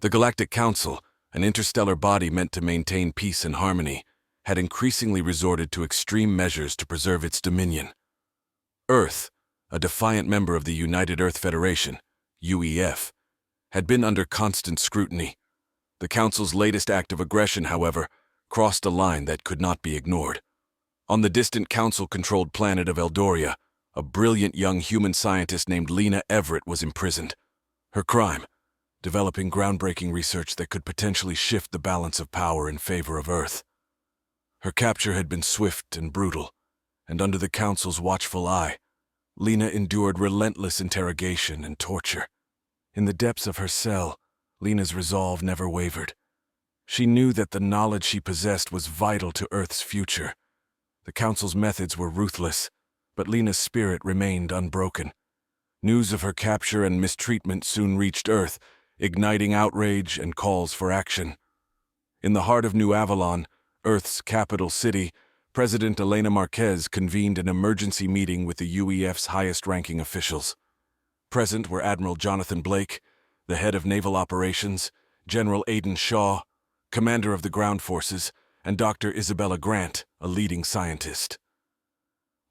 The Galactic Council, an interstellar body meant to maintain peace and harmony, had increasingly resorted to extreme measures to preserve its dominion. Earth, a defiant member of the United Earth Federation, UEF, had been under constant scrutiny. The Council's latest act of aggression, however, crossed a line that could not be ignored. On the distant Council-controlled planet of Eldoria, a brilliant young human scientist named Lena Everett was imprisoned. Her crime: developing groundbreaking research that could potentially shift the balance of power in favor of Earth. Her capture had been swift and brutal, and under the Council's watchful eye, Lena endured relentless interrogation and torture. In the depths of her cell, Lena's resolve never wavered. She knew that the knowledge she possessed was vital to Earth's future. The Council's methods were ruthless, but Lena's spirit remained unbroken. News of her capture and mistreatment soon reached Earth, igniting outrage and calls for action. In the heart of New Avalon, Earth's capital city, President Elena Marquez convened an emergency meeting with the UEF's highest-ranking officials. Present were Admiral Jonathan Blake, the head of naval operations, General Aidan Shaw, commander of the ground forces, and Dr. Isabella Grant, a leading scientist.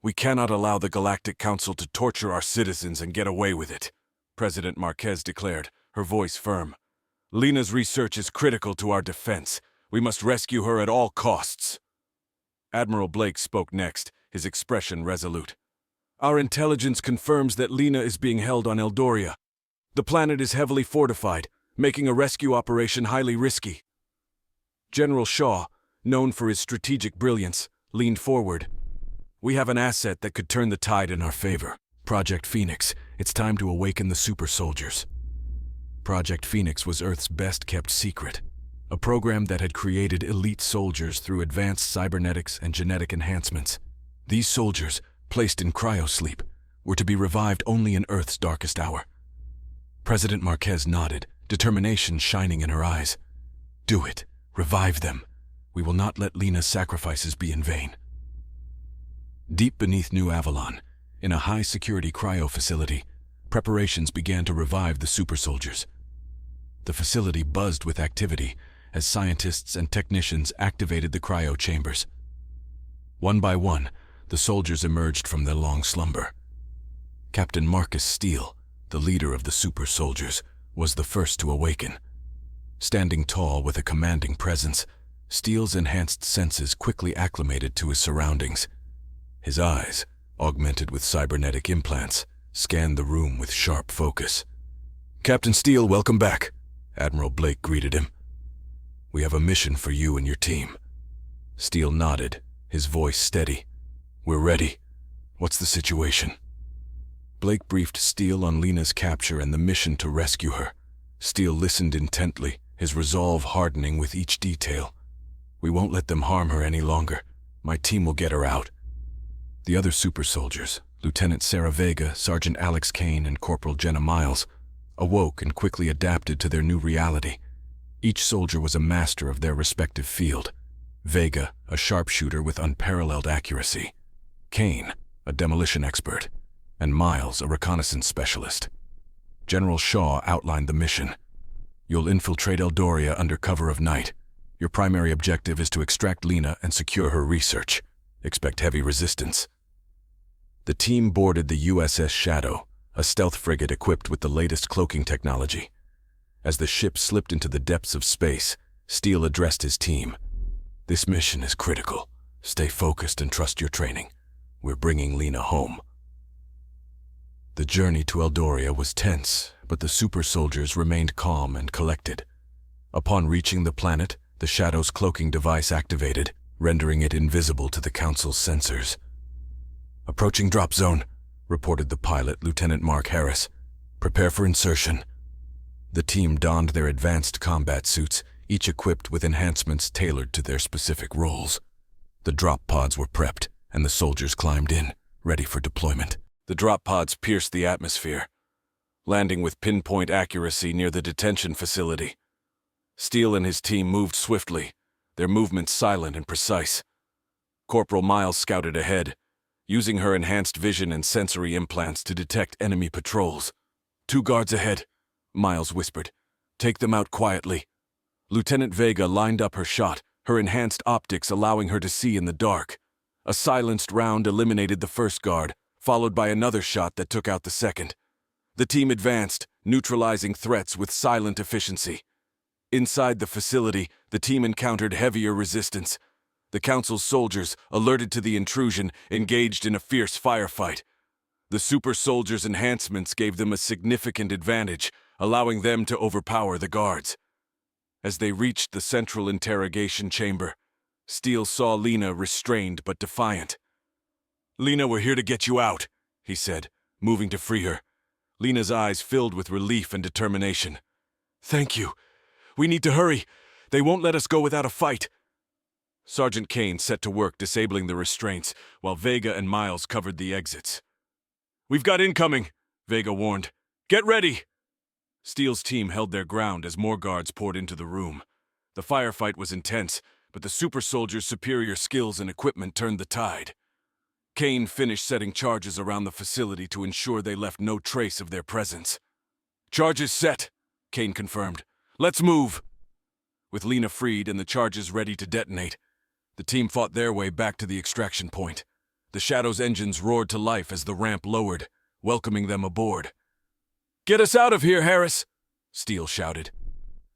"We cannot allow the Galactic Council to torture our citizens and get away with it," President Marquez declared, her voice firm. "Lena's research is critical to our defense. We must rescue her at all costs." Admiral Blake spoke next, his expression resolute. "Our intelligence confirms that Lena is being held on Eldoria. The planet is heavily fortified, making a rescue operation highly risky." General Shaw, known for his strategic brilliance, leaned forward. "We have an asset that could turn the tide in our favor. Project Phoenix. It's time to awaken the super soldiers." Project Phoenix was Earth's best-kept secret, a program that had created elite soldiers through advanced cybernetics and genetic enhancements. These soldiers, placed in cryosleep, were to be revived only in Earth's darkest hour. President Marquez nodded, determination shining in her eyes. "Do it. Revive them. We will not let Lena's sacrifices be in vain." Deep beneath New Avalon, in a high-security cryo facility, preparations began to revive the super soldiers. The facility buzzed with activity as scientists and technicians activated the cryo chambers. One by one, the soldiers emerged from their long slumber. Captain Marcus Steele, the leader of the super soldiers, was the first to awaken. Standing tall with a commanding presence, Steele's enhanced senses quickly acclimated to his surroundings. His eyes, augmented with cybernetic implants, scanned the room with sharp focus. "Captain Steele, welcome back," Admiral Blake greeted him. "We have a mission for you and your team." Steele nodded, his voice steady. "We're ready. What's the situation?" Blake briefed Steele on Lena's capture and the mission to rescue her. Steele listened intently, his resolve hardening with each detail. "We won't let them harm her any longer. My team will get her out." The other super soldiers, Lieutenant Sarah Vega, Sergeant Alex Kane, and Corporal Jenna Miles, awoke and quickly adapted to their new reality. Each soldier was a master of their respective field. Vega, a sharpshooter with unparalleled accuracy. Kane, a demolition expert. And Miles, a reconnaissance specialist. General Shaw outlined the mission. "You'll infiltrate Eldoria under cover of night. Your primary objective is to extract Lena and secure her research. Expect heavy resistance." The team boarded the USS Shadow, a stealth frigate equipped with the latest cloaking technology. As the ship slipped into the depths of space, Steele addressed his team. "This mission is critical. Stay focused and trust your training. We're bringing Lena home." The journey to Eldoria was tense, but the super soldiers remained calm and collected. Upon reaching the planet, the Shadow's cloaking device activated, rendering it invisible to the Council's sensors. "Approaching drop zone," reported the pilot, Lieutenant Mark Harris. "Prepare for insertion." The team donned their advanced combat suits, each equipped with enhancements tailored to their specific roles. The drop pods were prepped, and the soldiers climbed in, ready for deployment. The drop pods pierced the atmosphere, landing with pinpoint accuracy near the detention facility. Steele and his team moved swiftly, their movements silent and precise. Corporal Miles scouted ahead, using her enhanced vision and sensory implants to detect enemy patrols. "2 guards ahead," Miles whispered. Take them out quietly. Lieutenant Vega lined up her shot, her enhanced optics allowing her to see in the dark. A silenced round eliminated the first guard, followed by another shot that took out the second. The team advanced, neutralizing threats with silent efficiency. Inside the facility, the team encountered heavier resistance. The Council's soldiers, alerted to the intrusion, engaged in a fierce firefight. The super soldiers' enhancements gave them a significant advantage, allowing them to overpower the guards. As they reached the central interrogation chamber, Steele saw Lena restrained but defiant. "Lena, we're here to get you out," he said, moving to free her. Lena's eyes filled with relief and determination. "Thank you. We need to hurry. They won't let us go without a fight." Sergeant Kane set to work disabling the restraints, while Vega and Miles covered the exits. "We've got incoming," Vega warned. "Get ready!" Steele's team held their ground as more guards poured into the room. The firefight was intense, but the super soldiers' superior skills and equipment turned the tide. Kane finished setting charges around the facility to ensure they left no trace of their presence. "Charges set," Kane confirmed. "Let's move." With Lena freed and the charges ready to detonate, the team fought their way back to the extraction point. The Shadow's engines roared to life as the ramp lowered, welcoming them aboard. "Get us out of here, Harris!" Steele shouted.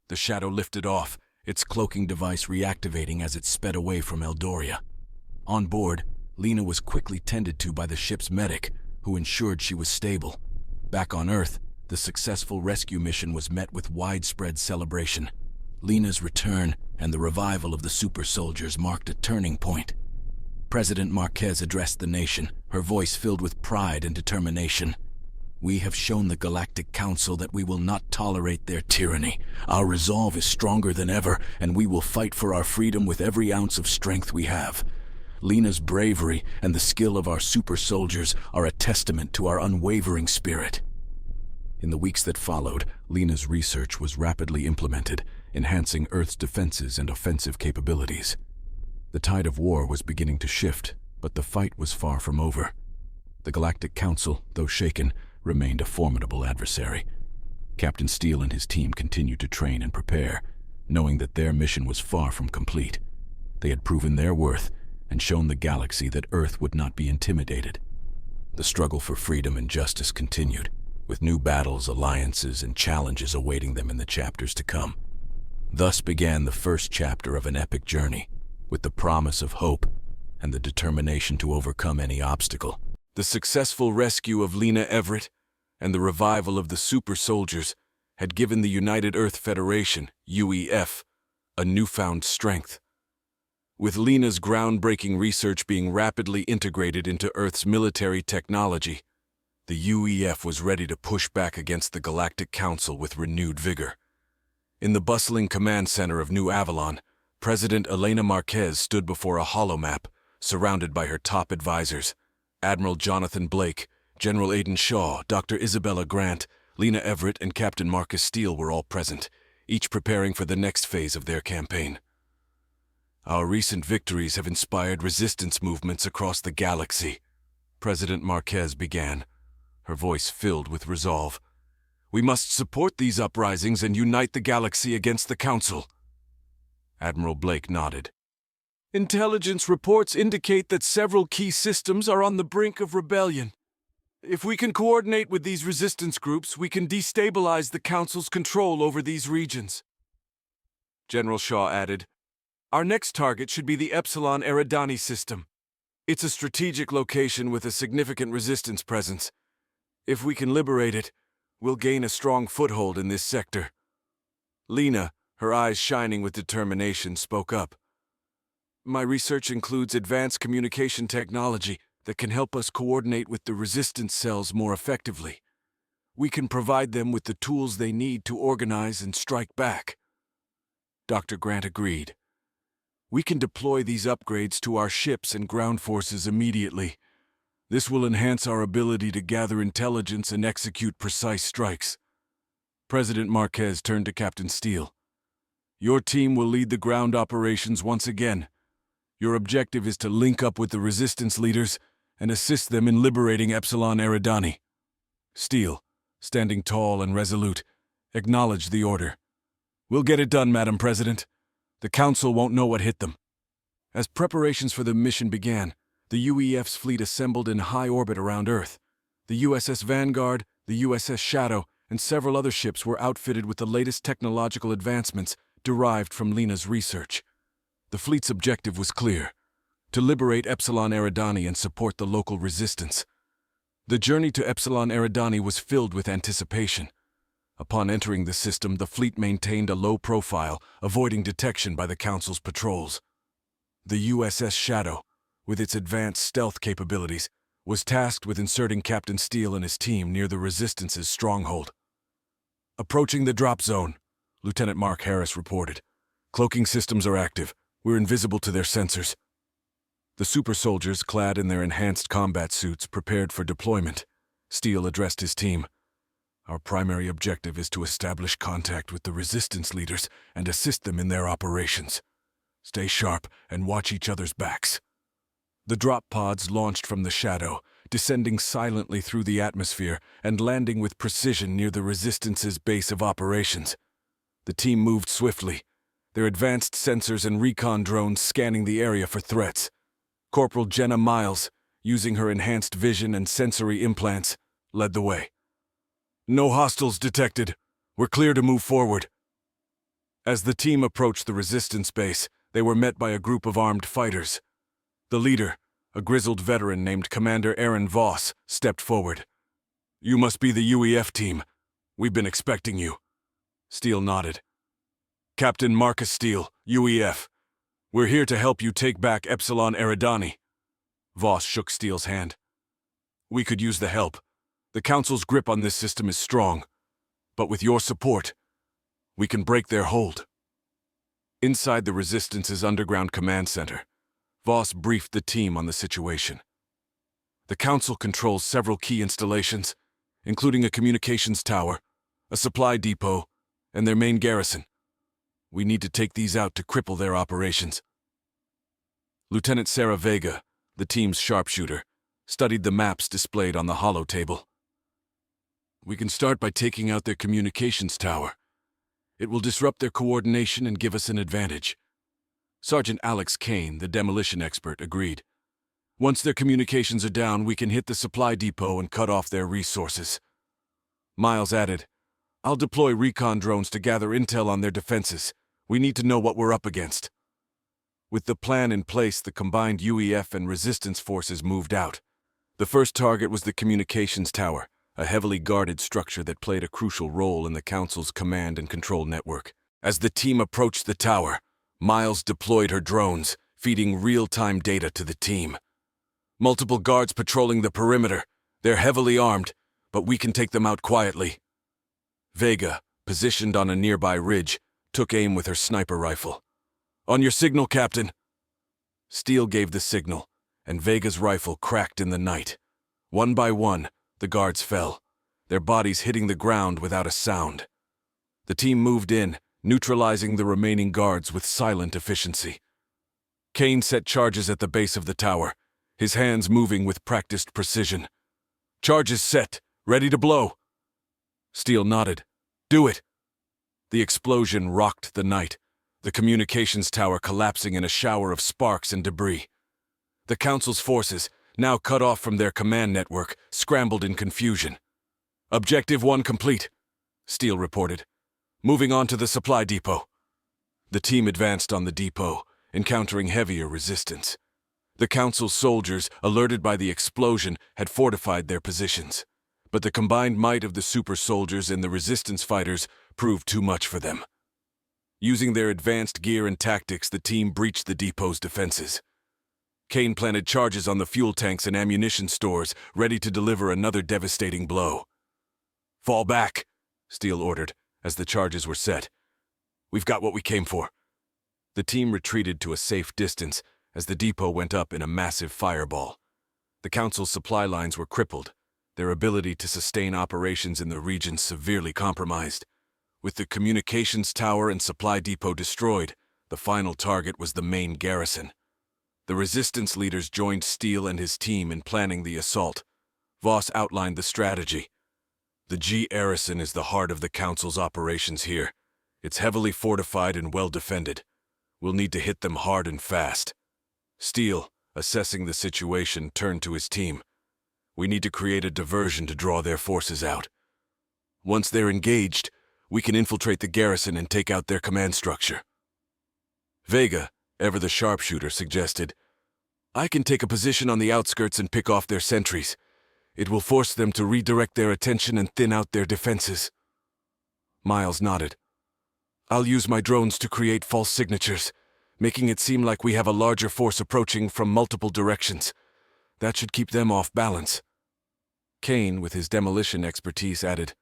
The Shadow lifted off, its cloaking device reactivating as it sped away from Eldoria. On board, Lena was quickly tended to by the ship's medic, who ensured she was stable. Back on Earth, the successful rescue mission was met with widespread celebration. Lena's return and the revival of the super soldiers marked a turning point. President Marquez addressed the nation, her voice filled with pride and determination. "We have shown the Galactic Council that we will not tolerate their tyranny. Our resolve is stronger than ever, and we will fight for our freedom with every ounce of strength we have. Lena's bravery and the skill of our super soldiers are a testament to our unwavering spirit." In the weeks that followed, Lena's research was rapidly implemented, enhancing Earth's defenses and offensive capabilities. The tide of war was beginning to shift, but the fight was far from over. The Galactic Council, though shaken, remained a formidable adversary. Captain Steele and his team continued to train and prepare, knowing that their mission was far from complete. They had proven their worth and shown the galaxy that Earth would not be intimidated. The struggle for freedom and justice continued, with new battles, alliances, and challenges awaiting them in the chapters to come. Thus began the first chapter of an epic journey, with the promise of hope and the determination to overcome any obstacle. The successful rescue of Lena Everett and the revival of the super soldiers had given the United Earth Federation, UEF, a newfound strength. With Lena's groundbreaking research being rapidly integrated into Earth's military technology, the UEF was ready to push back against the Galactic Council with renewed vigor. In the bustling command center of New Avalon, President Elena Marquez stood before a holomap, surrounded by her top advisors. Admiral Jonathan Blake, General Aidan Shaw, Dr. Isabella Grant, Lena Everett, and Captain Marcus Steele were all present, each preparing for the next phase of their campaign. "Our recent victories have inspired resistance movements across the galaxy," President Marquez began, her voice filled with resolve. "We must support these uprisings and unite the galaxy against the Council." Admiral Blake nodded. "Intelligence reports indicate that several key systems are on the brink of rebellion. If we can coordinate with these resistance groups, we can destabilize the Council's control over these regions." General Shaw added, "Our next target should be the Epsilon Eridani system. It's a strategic location with a significant resistance presence. If we can liberate it, we'll gain a strong foothold in this sector." Lena, her eyes shining with determination, spoke up. "My research includes advanced communication technology that can help us coordinate with the resistance cells more effectively. We can provide them with the tools they need to organize and strike back." Dr. Grant agreed. "We can deploy these upgrades to our ships and ground forces immediately. This will enhance our ability to gather intelligence and execute precise strikes." President Marquez turned to Captain Steele. "Your team will lead the ground operations once again. Your objective is to link up with the resistance leaders and assist them in liberating Epsilon Eridani." Steele, standing tall and resolute, acknowledged the order, We'll get it done, Madam President. The Council won't know what hit them. As preparations for the mission began, the UEF's fleet assembled in high orbit around Earth. The USS Vanguard, the USS Shadow, and several other ships were outfitted with the latest technological advancements derived from Lena's research. The fleet's objective was clear: to liberate Epsilon Eridani and support the local resistance. The journey to Epsilon Eridani was filled with anticipation. Upon entering the system, the fleet maintained a low profile, avoiding detection by the Council's patrols. The USS Shadow, with its advanced stealth capabilities, was tasked with inserting Captain Steele and his team near the Resistance's stronghold. Approaching the drop zone, Lieutenant Mark Harris reported. Cloaking systems are active. We're invisible to their sensors. The super soldiers, clad in their enhanced combat suits, prepared for deployment. Steele addressed his team. Our primary objective is to establish contact with the Resistance leaders and assist them in their operations. Stay sharp and watch each other's backs. The drop pods launched from the Shadow, descending silently through the atmosphere and landing with precision near the Resistance's base of operations. The team moved swiftly, their advanced sensors and recon drones scanning the area for threats. Corporal Jenna Miles, using her enhanced vision and sensory implants, led the way. No hostiles detected. We're clear to move forward. As the team approached the Resistance base, they were met by a group of armed fighters. The leader, a grizzled veteran named Commander Aaron Voss, stepped forward. You must be the UEF team. We've been expecting you. Steele nodded. Captain Marcus Steele, UEF. We're here to help you take back Epsilon Eridani. Voss shook Steele's hand. We could use the help. The Council's grip on this system is strong. But with your support, we can break their hold. Inside the Resistance's underground command center, Voss briefed the team on the situation. The Council controls several key installations, including a communications tower, a supply depot, and their main garrison. We need to take these out to cripple their operations. Lieutenant Sarah Vega, the team's sharpshooter, studied the maps displayed on the holotable. We can start by taking out their communications tower. It will disrupt their coordination and give us an advantage. Sergeant Alex Kane, the demolition expert, agreed. Once their communications are down, we can hit the supply depot and cut off their resources. Miles added, I'll deploy recon drones to gather intel on their defenses. We need to know what we're up against. With the plan in place, the combined UEF and Resistance forces moved out. The first target was the communications tower, a heavily guarded structure that played a crucial role in the Council's command and control network. As the team approached the tower, Miles deployed her drones, feeding real-time data to the team. Multiple guards patrolling the perimeter. They're heavily armed, but we can take them out quietly. Vega, positioned on a nearby ridge, took aim with her sniper rifle. On your signal, Captain. Steele gave the signal, and Vega's rifle cracked in the night. One by one, the guards fell, their bodies hitting the ground without a sound. The team moved in, neutralizing the remaining guards with silent efficiency. Kane set charges at the base of the tower, his hands moving with practiced precision. Charges set, ready to blow. Steele nodded. Do it. The explosion rocked the night, the communications tower collapsing in a shower of sparks and debris. The Council's forces, now cut off from their command network, scrambled in confusion. Objective 1 complete, Steele reported. Moving on to the supply depot. The team advanced on the depot, encountering heavier resistance. The Council's soldiers, alerted by the explosion, had fortified their positions. But the combined might of the super soldiers and the Resistance fighters proved too much for them. Using their advanced gear and tactics, the team breached the depot's defenses. Kane planted charges on the fuel tanks and ammunition stores, ready to deliver another devastating blow. Fall back, Steele ordered, as the charges were set. We've got what we came for. The team retreated to a safe distance as the depot went up in a massive fireball. The Council's supply lines were crippled, their ability to sustain operations in the region severely compromised. With the communications tower and supply depot destroyed, the final target was the main garrison. The Resistance leaders joined Steele and his team in planning the assault. Voss outlined the strategy. The G. Garrison is the heart of the Council's operations here. It's heavily fortified and well defended. We'll need to hit them hard and fast. Steele, assessing the situation, turned to his team. We need to create a diversion to draw their forces out. Once they're engaged, we can infiltrate the garrison and take out their command structure. Vega, ever the sharpshooter, suggested, I can take a position on the outskirts and pick off their sentries. It will force them to redirect their attention and thin out their defenses. Miles nodded. I'll use my drones to create false signatures, making it seem like we have a larger force approaching from multiple directions. That should keep them off balance. Kane, with his demolition expertise, added,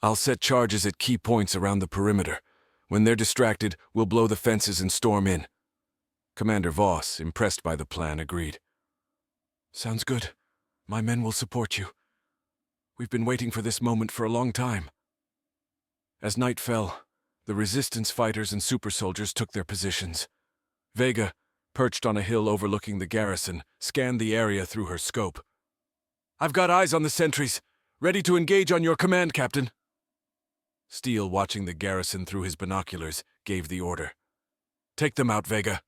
I'll set charges at key points around the perimeter. When they're distracted, we'll blow the fences and storm in. Commander Voss, impressed by the plan, agreed. Sounds good. My men will support you. We've been waiting for this moment for a long time. As night fell, the resistance fighters and super soldiers took their positions. Vega, perched on a hill overlooking the garrison, scanned the area through her scope. I've got eyes on the sentries. Ready to engage on your command, Captain. Steele, watching the garrison through his binoculars, gave the order. Take them out, Vega.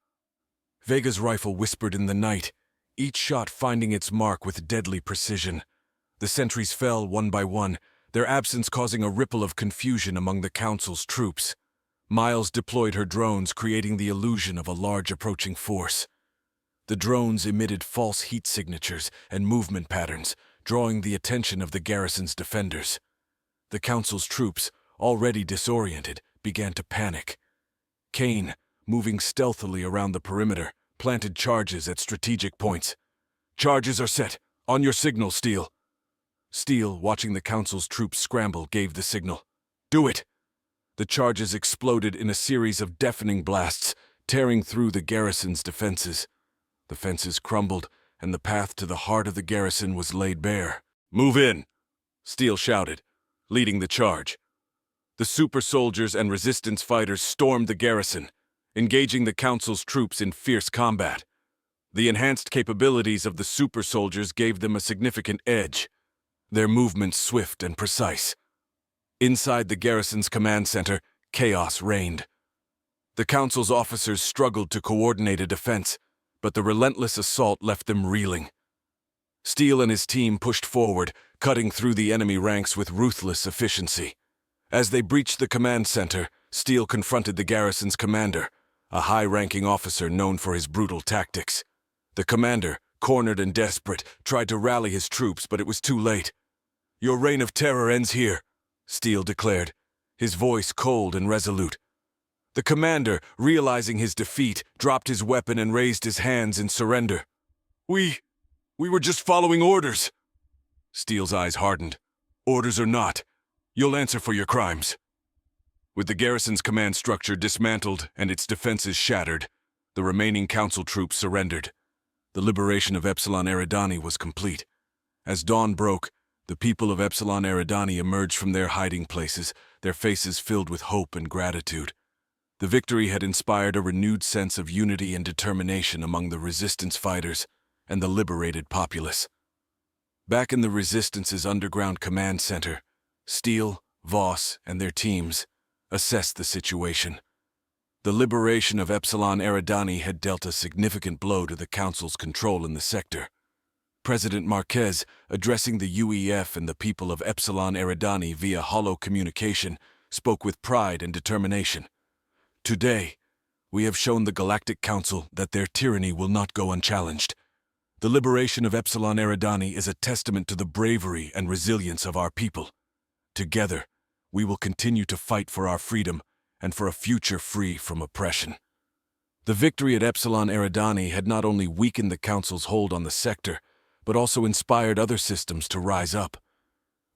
Vega's rifle whispered in the night, each shot finding its mark with deadly precision. The sentries fell one by one, their absence causing a ripple of confusion among the Council's troops. Miles deployed her drones, creating the illusion of a large approaching force. The drones emitted false heat signatures and movement patterns, drawing the attention of the garrison's defenders. The Council's troops, already disoriented, began to panic. Kane, moving stealthily around the perimeter, planted charges at strategic points. Charges are set. On your signal, Steele. Steele, watching the Council's troops scramble, gave the signal. Do it! The charges exploded in a series of deafening blasts, tearing through the garrison's defenses. The fences crumbled, and the path to the heart of the garrison was laid bare. Move in! Steele shouted, leading the charge. The super soldiers and resistance fighters stormed the garrison, engaging the Council's troops in fierce combat. The enhanced capabilities of the super soldiers gave them a significant edge, their movements swift and precise. Inside the garrison's command center, chaos reigned. The Council's officers struggled to coordinate a defense, but the relentless assault left them reeling. Steele and his team pushed forward, cutting through the enemy ranks with ruthless efficiency. As they breached the command center, Steele confronted the garrison's commander, a high-ranking officer known for his brutal tactics. The commander, cornered and desperate, tried to rally his troops, but it was too late. Your reign of terror ends here, Steele declared, his voice cold and resolute. The commander, realizing his defeat, dropped his weapon and raised his hands in surrender. We were just following orders. Steele's eyes hardened. Orders or not, you'll answer for your crimes. With the garrison's command structure dismantled and its defenses shattered, the remaining Council troops surrendered. The liberation of Epsilon Eridani was complete. As dawn broke, the people of Epsilon Eridani emerged from their hiding places, their faces filled with hope and gratitude. The victory had inspired a renewed sense of unity and determination among the resistance fighters and the liberated populace. Back in the Resistance's underground command center, Steele, Voss, and their teams assessed the situation. The liberation of Epsilon Eridani had dealt a significant blow to the Council's control in the sector. President Marquez, addressing the UEF and the people of Epsilon Eridani via holo communication, spoke with pride and determination. Today, we have shown the Galactic Council that their tyranny will not go unchallenged. The liberation of Epsilon Eridani is a testament to the bravery and resilience of our people. Together, we will continue to fight for our freedom and for a future free from oppression. The victory at Epsilon Eridani had not only weakened the Council's hold on the sector, but also inspired other systems to rise up.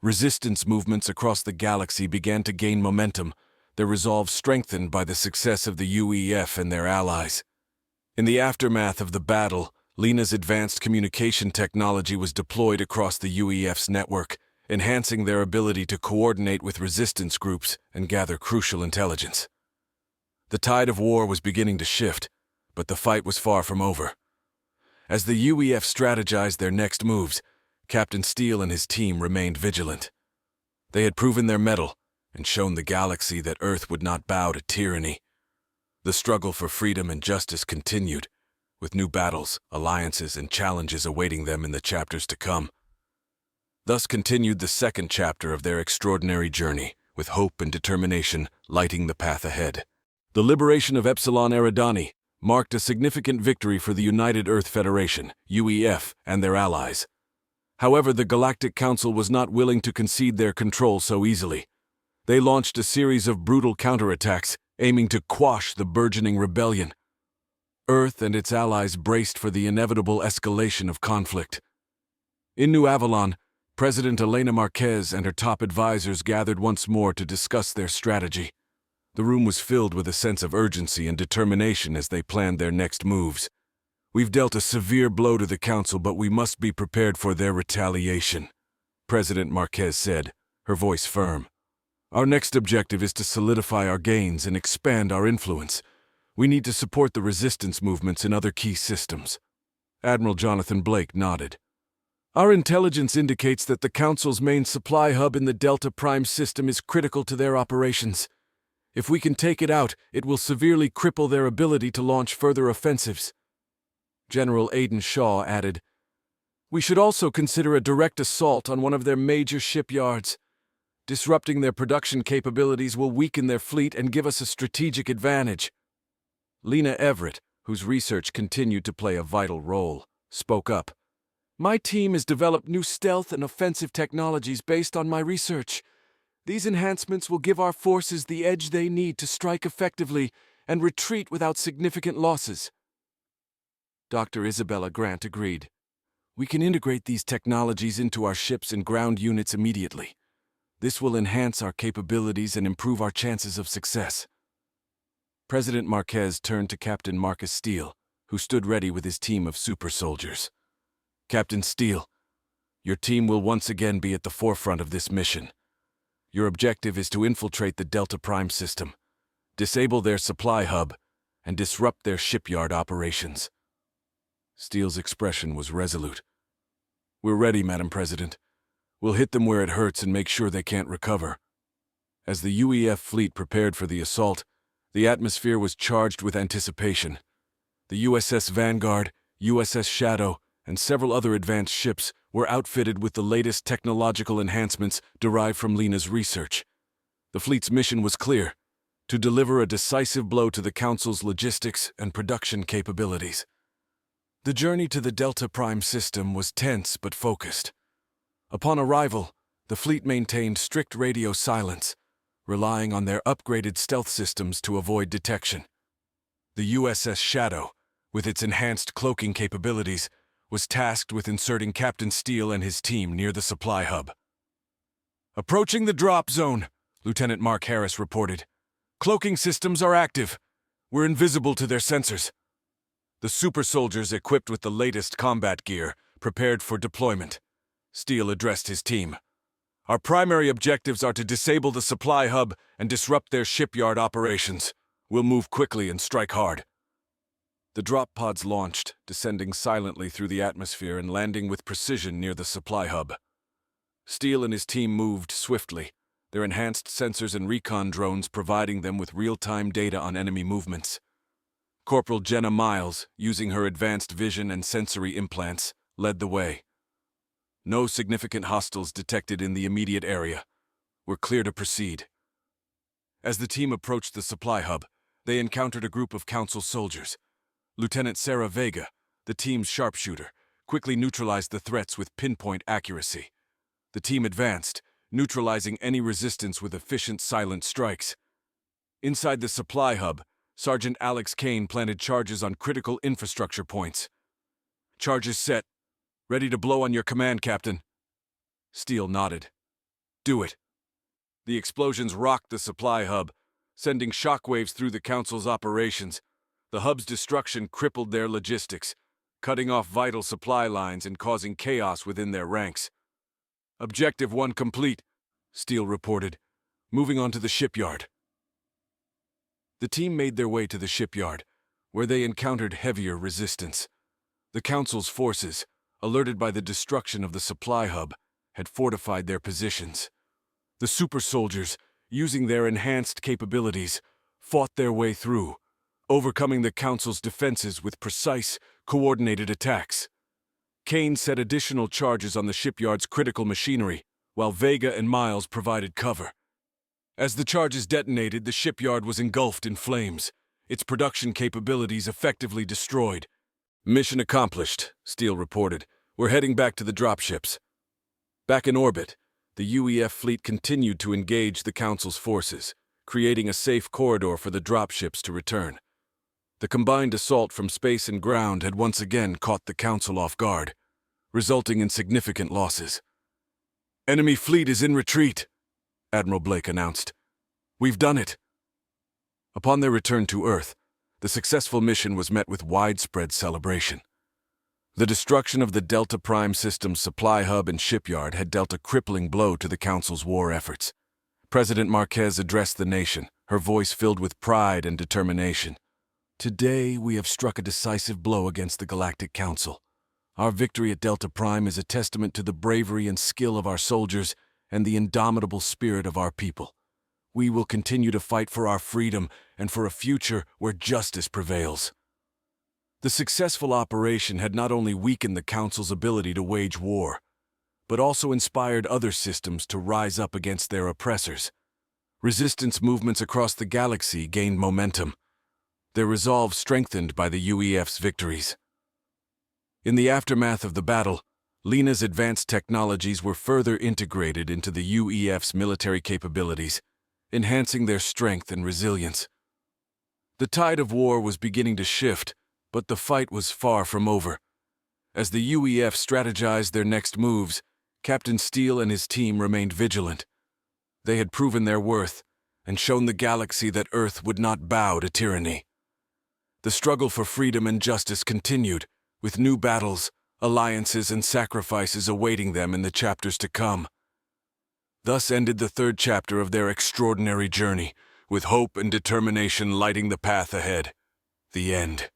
Resistance movements across the galaxy began to gain momentum, their resolve strengthened by the success of the UEF and their allies. In the aftermath of the battle, Lena's advanced communication technology was deployed across the UEF's network, enhancing their ability to coordinate with resistance groups and gather crucial intelligence. The tide of war was beginning to shift, but the fight was far from over. As the UEF strategized their next moves, Captain Steele and his team remained vigilant. They had proven their mettle, and shown the galaxy that Earth would not bow to tyranny. The struggle for freedom and justice continued, with new battles, alliances, and challenges awaiting them in the chapters to come. Thus continued the second chapter of their extraordinary journey, with hope and determination lighting the path ahead. The liberation of Epsilon Eridani marked a significant victory for the United Earth Federation, UEF, and their allies. However, the Galactic Council was not willing to concede their control so easily. They launched a series of brutal counterattacks, aiming to quash the burgeoning rebellion. Earth and its allies braced for the inevitable escalation of conflict. In New Avalon, President Elena Marquez and her top advisors gathered once more to discuss their strategy. The room was filled with a sense of urgency and determination as they planned their next moves. "We've dealt a severe blow to the Council, but we must be prepared for their retaliation," President Marquez said, her voice firm. "Our next objective is to solidify our gains and expand our influence. We need to support the resistance movements in other key systems." Admiral Jonathan Blake nodded. "Our intelligence indicates that the Council's main supply hub in the Delta Prime system is critical to their operations. If we can take it out, it will severely cripple their ability to launch further offensives." General Aidan Shaw added, "We should also consider a direct assault on one of their major shipyards. Disrupting their production capabilities will weaken their fleet and give us a strategic advantage." Lena Everett, whose research continued to play a vital role, spoke up. "My team has developed new stealth and offensive technologies based on my research. These enhancements will give our forces the edge they need to strike effectively and retreat without significant losses." Dr. Isabella Grant agreed. "We can integrate these technologies into our ships and ground units immediately. This will enhance our capabilities and improve our chances of success." President Marquez turned to Captain Marcus Steele, who stood ready with his team of super soldiers. "Captain Steele, your team will once again be at the forefront of this mission. Your objective is to infiltrate the Delta Prime system, disable their supply hub, and disrupt their shipyard operations." Steele's expression was resolute. "We're ready, Madam President. We'll hit them where it hurts and make sure they can't recover." As the UEF fleet prepared for the assault, the atmosphere was charged with anticipation. The USS Vanguard, USS Shadow, and several other advanced ships were outfitted with the latest technological enhancements derived from Lena's research. The fleet's mission was clear: to deliver a decisive blow to the Council's logistics and production capabilities. The journey to the Delta Prime system was tense but focused. Upon arrival, the fleet maintained strict radio silence, relying on their upgraded stealth systems to avoid detection. The USS Shadow, with its enhanced cloaking capabilities, was tasked with inserting Captain Steele and his team near the supply hub. "Approaching the drop zone," Lieutenant Mark Harris reported. "Cloaking systems are active. We're invisible to their sensors." The super soldiers equipped with the latest combat gear prepared for deployment. Steele addressed his team. "Our primary objectives are to disable the supply hub and disrupt their shipyard operations. We'll move quickly and strike hard." The drop pods launched, descending silently through the atmosphere and landing with precision near the supply hub. Steele and his team moved swiftly, their enhanced sensors and recon drones providing them with real-time data on enemy movements. Corporal Jenna Miles, using her advanced vision and sensory implants, led the way. "No significant hostiles detected in the immediate area. We're clear to proceed." As the team approached the supply hub, they encountered a group of Council soldiers. Lieutenant Sarah Vega, the team's sharpshooter, quickly neutralized the threats with pinpoint accuracy. The team advanced, neutralizing any resistance with efficient silent strikes. Inside the supply hub, Sergeant Alex Kane planted charges on critical infrastructure points. "Charges set. Ready to blow on your command, Captain." Steele nodded. "Do it." The explosions rocked the supply hub, sending shockwaves through the Council's operations. The hub's destruction crippled their logistics, cutting off vital supply lines and causing chaos within their ranks. "Objective 1 complete," Steele reported, moving on to the shipyard. The team made their way to the shipyard, where they encountered heavier resistance. The Council's forces, alerted by the destruction of the supply hub, had fortified their positions. The super soldiers, using their enhanced capabilities, fought their way through, overcoming the Council's defenses with precise, coordinated attacks. Kane set additional charges on the shipyard's critical machinery, while Vega and Miles provided cover. As the charges detonated, the shipyard was engulfed in flames, its production capabilities effectively destroyed. "Mission accomplished," Steele reported. "We're heading back to the dropships." Back in orbit, the UEF fleet continued to engage the Council's forces, creating a safe corridor for the dropships to return. The combined assault from space and ground had once again caught the Council off guard, resulting in significant losses. "Enemy fleet is in retreat," Admiral Blake announced. "We've done it." Upon their return to Earth, the successful mission was met with widespread celebration. The destruction of the Delta Prime System's supply hub and shipyard had dealt a crippling blow to the Council's war efforts. President Marquez addressed the nation, her voice filled with pride and determination. "Today, we have struck a decisive blow against the Galactic Council. Our victory at Delta Prime is a testament to the bravery and skill of our soldiers and the indomitable spirit of our people. We will continue to fight for our freedom and for a future where justice prevails." The successful operation had not only weakened the Council's ability to wage war, but also inspired other systems to rise up against their oppressors. Resistance movements across the galaxy gained momentum, their resolve strengthened by the UEF's victories. In the aftermath of the battle, Lena's advanced technologies were further integrated into the UEF's military capabilities, enhancing their strength and resilience. The tide of war was beginning to shift, but the fight was far from over. As the UEF strategized their next moves, Captain Steele and his team remained vigilant. They had proven their worth and shown the galaxy that Earth would not bow to tyranny. The struggle for freedom and justice continued, with new battles, alliances, and sacrifices awaiting them in the chapters to come. Thus ended the third chapter of their extraordinary journey, with hope and determination lighting the path ahead. The end.